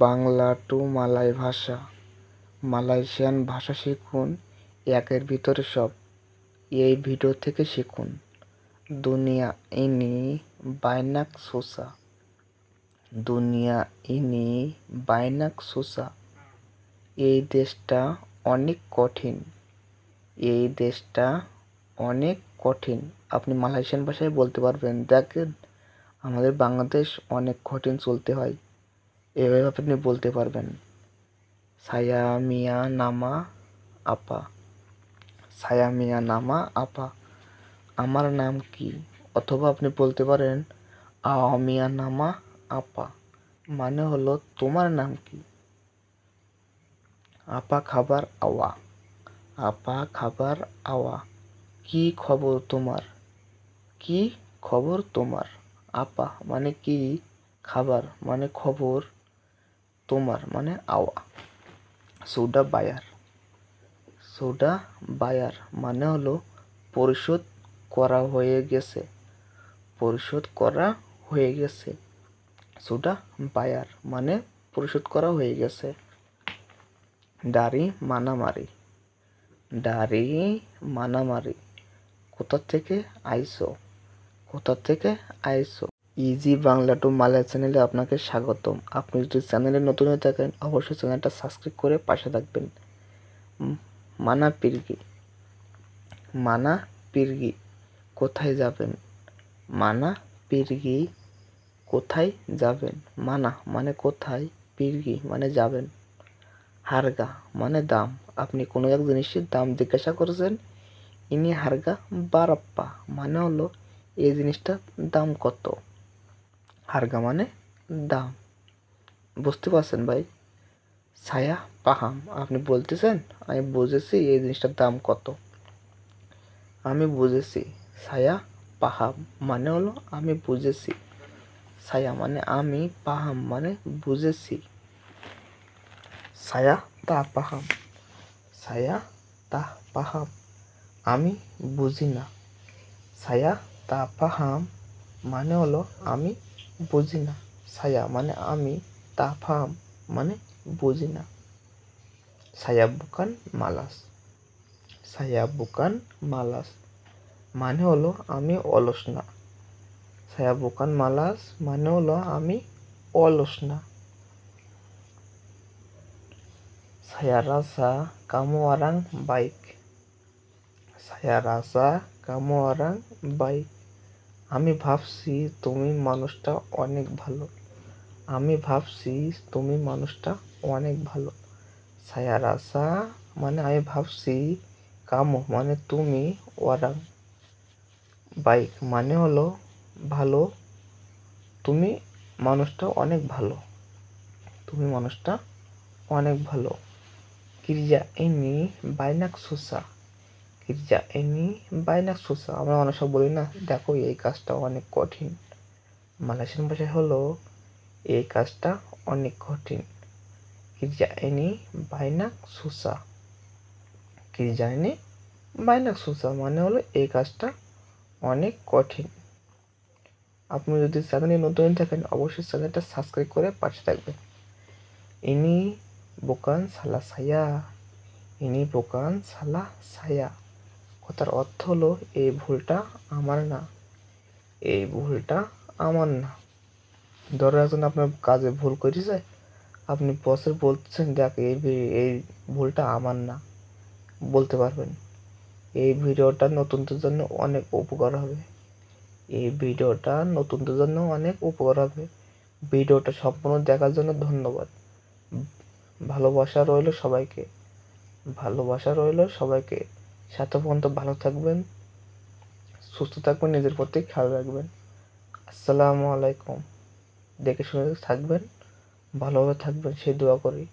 Bangla two Malay ভাষা, Malaysian ভাষা শিখুন একের ভিতরে সব। এই ভিডিও থেকে শিখুন। দুনিয়া ইনি বাইনাক সুসা, দুনিয়া ইনি বাইনাক সুসা। এই দেশটা অনেক কঠিন, এই দেশটা অনেক কঠিন। আপনি মালয়েশিয়ান ভাষায় বলতে পারবেন, দেখেন আমাদের বাংলাদেশ অনেক কঠিন চলতে হয়, এভাবে আপনি বলতে পারবেন। সায়া মিয়া নামা আপা, সায়া মিয়া নামা আপা, আমার নাম কি? অথবা আপনি বলতে পারেন মিয়া নামা আপা, মানে হলো তোমার নাম কি? আপা খাবার আওয়া, আপা খাবার আওয়া, কি খবর তোমার? কি খবর তোমার? আপা মানে কি, খাবার মানে খবর, তোমার মানে আওয়া। সুডা বায়ার, সুডা বায়ার মানে হলো পরিশোধ করা হয়ে গেছে, পরিশোধ করা হয়ে গেছে। সুডা বায়ার মানে পরিশোধ করা হয়ে গেছে। দাড়ি মানামারি, দাড়ি মানামারি, কোথা থেকে আইসো? কোথা থেকে আইসো? ইজি বাংলা টু মালয় চ্যানেলে আপনাকে স্বাগতম। আপনি যদি চ্যানেলে নতুন হয়ে থাকেন অবশ্যই চ্যানেলটা সাবস্ক্রাইব করে পাশে থাকবেন। মানা পিরগি, মানা পিরগি, কোথায় যাবেন? মানা পিরগি, কোথায় যাবেন? মানা মানে কোথায়, পিরগি মানে যাবেন। হারগা মানে দাম, আপনি কোনো এক জিনিসের দাম জিজ্ঞাসা করেছেন, ইনি হারগা বারাপ্পা মানে হলো এই জিনিসটার দাম কত। হারগা মানে দাম, বুঝতে পারছেন ভাই? ছায়া পাহাম, আপনি বলতেছেন আমি বুঝেছি এই জিনিসটার দাম কত, আমি বুঝেছি। ছায়া পাহাম মানে হলো আমি বুঝেছি। ছায়া মানে আমি, পাহাম মানে বুঝেছি। ছায়া তা পাহাম, ছায়া তা পাহাম, আমি বুঝি না। ছায়া তা পাহাম মানে হলো আমি বুঝি না। ছায়া মানে আমি, তা পাহাম মানে বুঝি না। saya bukan malas, saya bukan malas মানে হলো আমি অলস না। saya bukan malas মানে হলো আমি অলস না। saya rasa kamu orang baik, saya rasa kamu orang baik, আমি ভাবছি তুমি মানুষটা অনেক ভালো, আমি ভাবছি তুমি মানুষটা অনেক ভালো। saya rasa মানে আমি ভাবছি, কামু মানে তুমি, ওয়ারাং বাইক মানে হলো ভালো, তুমি মানুষটা অনেক ভালো, তুমি মানুষটা অনেক ভালো। কিরজা এনি বাইনাক সুসা, কিরজা এনি বাইনাক সুসা, আমরা অনেক সব বলি না, দেখো এই কাজটা অনেক কঠিন। মালয়েশিয়ান ভাষায় হলো এই কাজটা অনেক কঠিন। কিরজা এনি বাইনাক সুসা, কিরজা এনি বাইনাক সুসা মানে হলো এই কাজটা অনেক কঠিন। আপনি যদি চ্যানেলে নতুন থাকেন অবশ্যই চ্যানেলটা সাবস্ক্রাইব করে পাশে থাকবেন। ইনি বোকান সালা সায়া, ইনি বোকান সালা সায়া, কথার অর্থ হলো এই ভুলটা আমার না, এই ভুলটা আমার না। ধরো একজন আপনার কাজে ভুল করেছে, আপনি বসের বলছেন দেখ এই ভুলটা আমার না, বলতে পারবেন। এই ভিডিওটা নতুনদের জন্য অনেক উপকার হবে, এই ভিডিওটা নতুনদের জন্য অনেক উপকার হবে। ভিডিওটা সম্পূর্ণ দেখার জন্য ধন্যবাদ। ভালোবাসা রইল সবাইকে, ভালোবাসা রইল সবাইকে। সাথে পর্যন্ত ভালো থাকবেন, সুস্থ থাকবেন, নিজের প্রতি খেয়াল রাখবেন। আসসালামু আলাইকুম। দেখে শুনে থাকবেন, ভালোভাবে থাকবেন সেই দোয়া করি।